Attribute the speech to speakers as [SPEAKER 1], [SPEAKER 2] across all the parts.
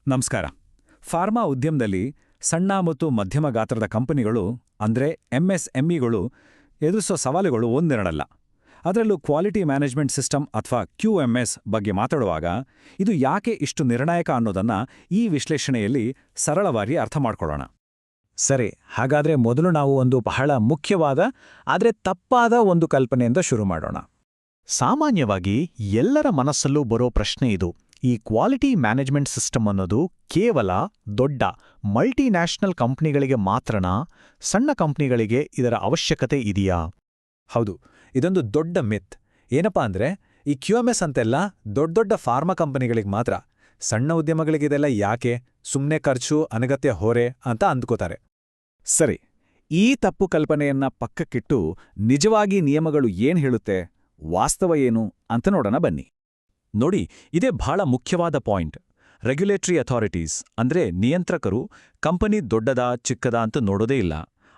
[SPEAKER 1] ನಮಸ್ಕಾರ. ಫಾರ್ಮಾ ಉದ್ಯಮದಲ್ಲಿ ಸಣ್ಣ ಮತ್ತು ಮಧ್ಯಮ ಗಾತ್ರದ ಕಂಪನಿಗಳು ಅಂದ್ರೆ ಎಂಎಸ್ಎಂಇಗಳು ಎದುರಿಸೋ ಸವಾಲುಗಳು ಒಂದೆರಡಲ್ಲ. ಅದರಲ್ಲೂ ಕ್ವಾಲಿಟಿ ಮ್ಯಾನೇಜ್ಮೆಂಟ್ ಸಿಸ್ಟಮ್ ಅಥವಾ QMS ಬಗ್ಗೆ ಮಾತಾಡುವಾಗ ಇದು ಯಾಕೆ ಇಷ್ಟು ನಿರ್ಣಾಯಕ ಅನ್ನೋದನ್ನ ಈ ವಿಶ್ಲೇಷಣೆಯಲ್ಲಿ ಸರಳವಾಗಿ ಅರ್ಥ ಮಾಡ್ಕೊಳ್ಳೋಣ.
[SPEAKER 2] ಸರಿ, ಹಾಗಾದ್ರೆ ಮೊದಲು ನಾವು ಒಂದು ಬಹಳ ಮುಖ್ಯವಾದ ಆದರೆ ತಪ್ಪಾದ ಒಂದು ಕಲ್ಪನೆಯಿಂದ ಶುರು ಮಾಡೋಣ. ಸಾಮಾನ್ಯವಾಗಿ ಎಲ್ಲರ ಮನಸ್ಸಲ್ಲೂ ಬರೋ ಪ್ರಶ್ನೆ ಇದು: ಈ ಕ್ವಾಲಿಟಿ ಮ್ಯಾನೇಜ್ಮೆಂಟ್ ಸಿಸ್ಟಮ್ ಅನ್ನೋದು ಕೇವಲ ದೊಡ್ಡ ಮಲ್ಟಿನ್ಯಾಷನಲ್ ಕಂಪ್ನಿಗಳಿಗೆ ಮಾತ್ರನಾ? ಸಣ್ಣ ಕಂಪ್ನಿಗಳಿಗೆ ಇದರ ಅವಶ್ಯಕತೆ ಇದೆಯಾ?
[SPEAKER 1] ಹೌದು, ಇದೊಂದು ದೊಡ್ಡ ಮಿತ್. ಏನಪ್ಪಾ ಅಂದ್ರೆ, ಈ QMS ಅಂತೆಲ್ಲ ದೊಡ್ಡ ಫಾರ್ಮಾ ಕಂಪನಿಗಳಿಗೆ ಮಾತ್ರ. ಸಣ್ಣ ಉದ್ಯಮಗಳಿಗಿದೆಲ್ಲ ಯಾಕೆ, ಸುಮ್ಮನೆ ಖರ್ಚು, ಅನಗತ್ಯ ಹೊರೆ ಅಂತ ಅಂದ್ಕೋತಾರೆ. ಸರಿ, ಈ ತಪ್ಪು ಕಲ್ಪನೆಯನ್ನ ಪಕ್ಕಕ್ಕಿಟ್ಟು ನಿಜವಾಗಿ ನಿಯಮಗಳು ಏನ್ ಹೇಳುತ್ತೆ, ವಾಸ್ತವ ಏನು ಅಂತ ನೋಡೋಣ ಬನ್ನಿ. ನೋಡಿ, ಇದೇ ಬಹಳ ಮುಖ್ಯವಾದ ಪಾಯಿಂಟ್. ರೆಗ್ಯುಲೇಟರಿ ಅಥಾರಿಟೀಸ್ ಅಂದ್ರೆ ನಿಯಂತ್ರಕರು ಕಂಪನಿ ದೊಡ್ಡದಾ ಚಿಕ್ಕದಾ ಅಂತ ನೋಡೋದೇ ಇಲ್ಲ.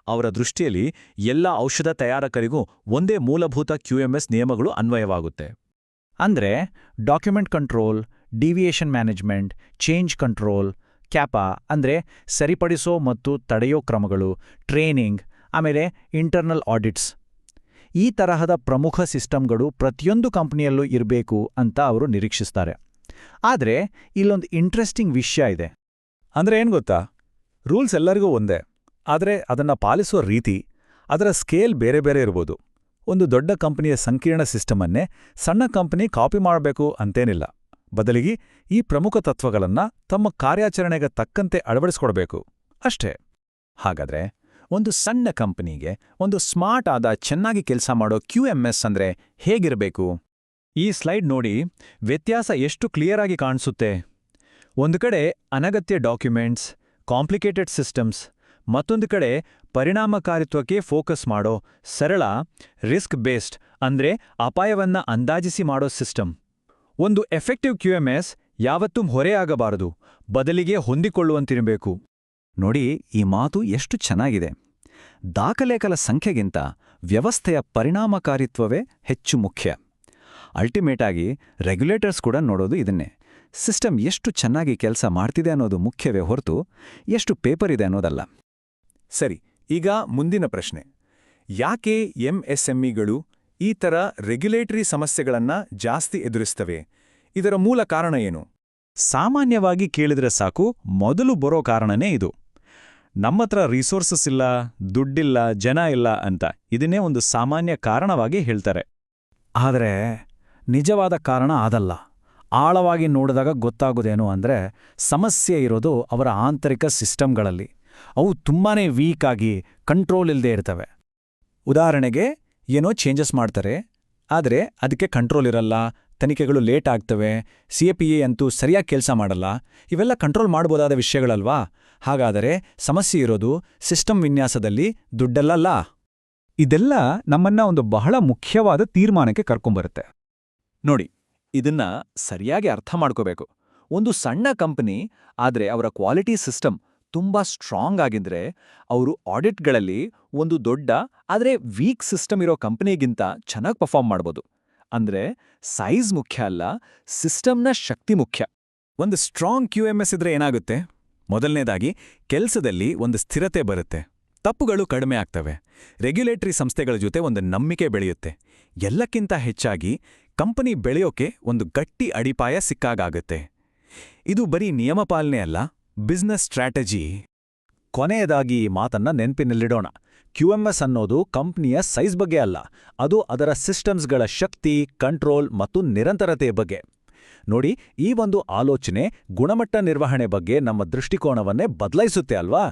[SPEAKER 1] ಅವರ ದೃಷ್ಟಿಯಲ್ಲಿ ಎಲ್ಲ ಔಷಧ ತಯಾರಕರಿಗೂ ಒಂದೇ ಮೂಲಭೂತ QMS ನಿಯಮಗಳು ಅನ್ವಯವಾಗುತ್ತೆ.
[SPEAKER 2] ಅಂದ್ರೆ document control, deviation management, change control, CAPA ಅಂದ್ರೆ ಸರಿಪಡಿಸೋ ಮತ್ತು ತಡೆಯೋ ಕ್ರಮಗಳು, ಟ್ರೈನಿಂಗ್, ಆಮೇಲೆ ಇಂಟರ್ನಲ್ ಆಡಿಟ್ಸ್. ಈ ತರಹದ ಪ್ರಮುಖ ಸಿಸ್ಟಮ್ಗಳು ಪ್ರತಿಯೊಂದು ಕಂಪನಿಯಲ್ಲೂ ಇರಬೇಕು ಅಂತ ಅವರು ನಿರೀಕ್ಷಿಸ್ತಾರೆ. ಆದರೆ ಇಲ್ಲೊಂದು ಇಂಟ್ರೆಸ್ಟಿಂಗ್ ವಿಷಯ ಇದೆ.
[SPEAKER 1] ಅಂದ್ರೆ ಏನ್ ಗೊತ್ತಾ, ರೂಲ್ಸ್ ಎಲ್ಲರಿಗೂ ಒಂದೇ, ಆದರೆ ಅದನ್ನ ಪಾಲಿಸೋ ರೀತಿ, ಅದರ ಸ್ಕೇಲ್ ಬೇರೆ ಬೇರೆ ಇರ್ಬೋದು. ಒಂದು ದೊಡ್ಡ ಕಂಪನಿಯ ಸಂಕೀರ್ಣ ಸಿಸ್ಟಮನ್ನೇ ಸಣ್ಣ ಕಂಪನಿ ಕಾಪಿ ಮಾಡಬೇಕು ಅಂತೇನಿಲ್ಲ. ಬದಲಿಗೆ ಈ ಪ್ರಮುಖ ತತ್ವಗಳನ್ನ ತಮ್ಮ ಕಾರ್ಯಾಚರಣೆಗೆ ತಕ್ಕಂತೆ ಅಳವಡಿಸ್ಕೊಡ್ಬೇಕು ಅಷ್ಟೇ. ಹಾಗಾದ್ರೆ ಒಂದು ಸಣ್ಣ ಕಂಪನಿಗೆ ಒಂದು ಸ್ಮಾರ್ಟ್ ಆದ ಚೆನ್ನಾಗಿ ಕೆಲಸ ಮಾಡೋ QMS ಅಂದ್ರೆ ಹೇಗಿರಬೇಕು? ಈ ಸ್ಲೈಡ್ ನೋಡಿ, ವ್ಯತ್ಯಾಸ ಎಷ್ಟು ಕ್ಲಿಯರ್ ಆಗಿ ಕಾಣಿಸುತ್ತೆ. ಒಂದು ಕಡೆ ಅನಗತ್ಯ ಡಾಕ್ಯುಮೆಂಟ್ಸ್, ಕಾಂಪ್ಲಿಕೇಟೆಡ್ ಸಿಸ್ಟಮ್ಸ್, ಮತ್ತೊಂದು ಕಡೆ ಪರಿಣಾಮಕಾರಿತ್ವಕ್ಕೆ ಫೋಕಸ್ ಮಾಡೋ ಸರಳ, ರಿಸ್ಕ್ ಬೇಸ್ಡ್ ಅಂದ್ರೆ ಅಪಾಯವನ್ನ ಅಂದಾಜಿಸಿ ಮಾಡೋ ಸಿಸ್ಟಮ್. ಒಂದು ಎಫೆಕ್ಟಿವ್ QMS ಯಾವತ್ತೂ ಹೊರೆಯಾಗಬಾರದು, ಬದಲಿಗೆ ಹೊಂದಿಕೊಳ್ಳುವಂತಿರಬೇಕು.
[SPEAKER 2] ನೋಡಿ, ಈ ಮಾತು ಎಷ್ಟು ಚೆನ್ನಾಗಿದೆ. ದಾಖಲೆಗಳ ಸಂಖ್ಯೆಗಿಂತ ವ್ಯವಸ್ಥೆಯ ಪರಿಣಾಮಕಾರಿತ್ವವೇ ಹೆಚ್ಚು ಮುಖ್ಯ. ಅಲ್ಟಿಮೇಟ್ ಆಗಿ ರೆಗ್ಯುಲೇಟರ್ಸ್ ಕೂಡ ನೋಡೋದು ಇದನ್ನೇ. ಸಿಸ್ಟಮ್ ಎಷ್ಟು ಚೆನ್ನಾಗಿ ಕೆಲಸ ಮಾಡ್ತಿದೆ ಅನ್ನೋದು ಮುಖ್ಯವೇ ಹೊರತು ಎಷ್ಟು ಪೇಪರ್ ಇದೆ ಅನ್ನೋದಲ್ಲ.
[SPEAKER 1] ಸರಿ, ಈಗ ಮುಂದಿನ ಪ್ರಶ್ನೆ. ಯಾಕೆ MSMEಗಳು ಈ ಥರ ರೆಗ್ಯುಲೇಟರಿ ಸಮಸ್ಯೆಗಳನ್ನ ಜಾಸ್ತಿ ಎದುರಿಸ್ತವೆ? ಇದರ ಮೂಲ ಕಾರಣ ಏನು?
[SPEAKER 2] ಸಾಮಾನ್ಯವಾಗಿ ಕೇಳಿದ್ರೆ ಸಾಕು, ಮೊದಲು ಬರೋ ಕಾರಣನೇ ಇದು. ನಮ್ಮತ್ರ ರಿಸೋರ್ಸಸ್ ಇಲ್ಲ, ದುಡ್ಡಿಲ್ಲ, ಜನ ಇಲ್ಲ ಅಂತ ಇದನ್ನೇ ಒಂದು ಸಾಮಾನ್ಯ ಕಾರಣವಾಗಿ ಹೇಳ್ತಾರೆ. ಆದರೆ ನಿಜವಾದ ಕಾರಣ ಅದಲ್ಲ. ಆಳವಾಗಿ ನೋಡಿದಾಗ ಗೊತ್ತಾಗೋದೇನು ಅಂದ್ರೆ, ಸಮಸ್ಯೆ ಇರೋದು ಅವರ ಆಂತರಿಕ ಸಿಸ್ಟಮ್ಗಳಲ್ಲಿ. ಅವು ತುಂಬಾನೇ ವೀಕ್ ಆಗಿ ಕಂಟ್ರೋಲ್ ಇಲ್ಲದೆ ಇರ್ತವೆ. ಉದಾಹರಣೆಗೆ, ಏನೋ ಚೇಂಜಸ್ ಮಾಡ್ತಾರೆ, ಆದರೆ ಅದಕ್ಕೆ ಕಂಟ್ರೋಲ್ ಇರಲ್ಲ, ತನಿಖೆಗಳು ಲೇಟ್ ಆಗ್ತವೆ, CAPA ಅಂತೂ ಸರಿಯಾಗಿ ಕೆಲಸ ಮಾಡಲ್ಲ. ಇವೆಲ್ಲ ಕಂಟ್ರೋಲ್ ಮಾಡ್ಬೋದಾದ ವಿಷಯಗಳಲ್ವಾ? ಹಾಗಾದರೆ ಸಮಸ್ಯೆ ಇರೋದು ಸಿಸ್ಟಮ್ ವಿನ್ಯಾಸದಲ್ಲಿ, ದುಡ್ಡಲ್ಲ.
[SPEAKER 1] ಇದೆಲ್ಲ ನಮ್ಮನ್ನ ಒಂದು ಬಹಳ ಮುಖ್ಯವಾದ ತೀರ್ಮಾನಕ್ಕೆ ಕರ್ಕೊಂಬರುತ್ತೆ. ನೋಡಿ, ಇದನ್ನ ಸರಿಯಾಗಿ ಅರ್ಥ ಮಾಡ್ಕೋಬೇಕು. ಒಂದು ಸಣ್ಣ ಕಂಪನಿ ಆದ್ರೆ ಅವರ ಕ್ವಾಲಿಟಿ ಸಿಸ್ಟಮ್ ತುಂಬಾ ಸ್ಟ್ರಾಂಗ್ ಆಗಿದ್ರೆ, ಅವರು ಆಡಿಟ್ಗಳಲ್ಲಿ ಒಂದು ದೊಡ್ಡ ಆದ್ರೆ ವೀಕ್ ಸಿಸ್ಟಮ್ ಇರೋ ಕಂಪನಿಗಿಂತ ಚೆನ್ನಾಗಿ ಪರ್ಫಾರ್ಮ್ ಮಾಡ್ಬೋದು. ಅಂದ್ರೆ ಸೈಜ್ ಮುಖ್ಯ ಅಲ್ಲ, ಸಿಸ್ಟಮ್ನ ಶಕ್ತಿ ಮುಖ್ಯ. ಒಂದು ಸ್ಟ್ರಾಂಗ್ QMS ಇದ್ರೆ ಏನಾಗುತ್ತೆ? ಮೊದಲನೇದಾಗಿ, ಕೆಲಸದಲ್ಲಿ ಒಂದು ಸ್ಥಿರತೆ ಬರುತ್ತೆ, ತಪ್ಪುಗಳು ಕಡಿಮೆ ಆಗ್ತವೆ, ರೆಗ್ಯುಲೇಟರಿ ಸಂಸ್ಥೆಗಳ ಜೊತೆ ಒಂದು ನಂಬಿಕೆ ಬೆಳೆಯುತ್ತೆ. ಎಲ್ಲಕ್ಕಿಂತ ಹೆಚ್ಚಾಗಿ ಕಂಪನಿ ಬೆಳೆಯೋಕೆ ಒಂದು ಗಟ್ಟಿ ಅಡಿಪಾಯ ಸಿಕ್ಕಾಗುತ್ತೆ. ಇದು ಬರೀ ನಿಯಮಪಾಲನೆ ಅಲ್ಲ, ಬಿಸ್ನೆಸ್ ಸ್ಟ್ರಾಟಜಿ.
[SPEAKER 2] ಕೊನೆಯದಾಗಿ ಈ ಮಾತನ್ನ ನೆನಪಿನಲ್ಲಿಡೋಣ. QMS ಅನ್ನೋದು ಕಂಪ್ನಿಯ ಸೈಜ್ ಬಗ್ಗೆ ಅಲ್ಲ, ಅದು ಅದರ ಸಿಸ್ಟಮ್ಸ್ಗಳ ಶಕ್ತಿ, ಕಂಟ್ರೋಲ್ ಮತ್ತು ನಿರಂತರತೆಯ ಬಗ್ಗೆ. ನೋಡಿ, ಈ ಒಂದು ಆಲೋಚನೆ ಗುಣಮಟ್ಟ ನಿರ್ವಹಣೆ ಬಗ್ಗೆ ನಮ್ಮ ದೃಷ್ಟಿಕೋನವನ್ನೇ ಬದಲಾಯಿಸುತ್ತೆ ಅಲ್ವಾ?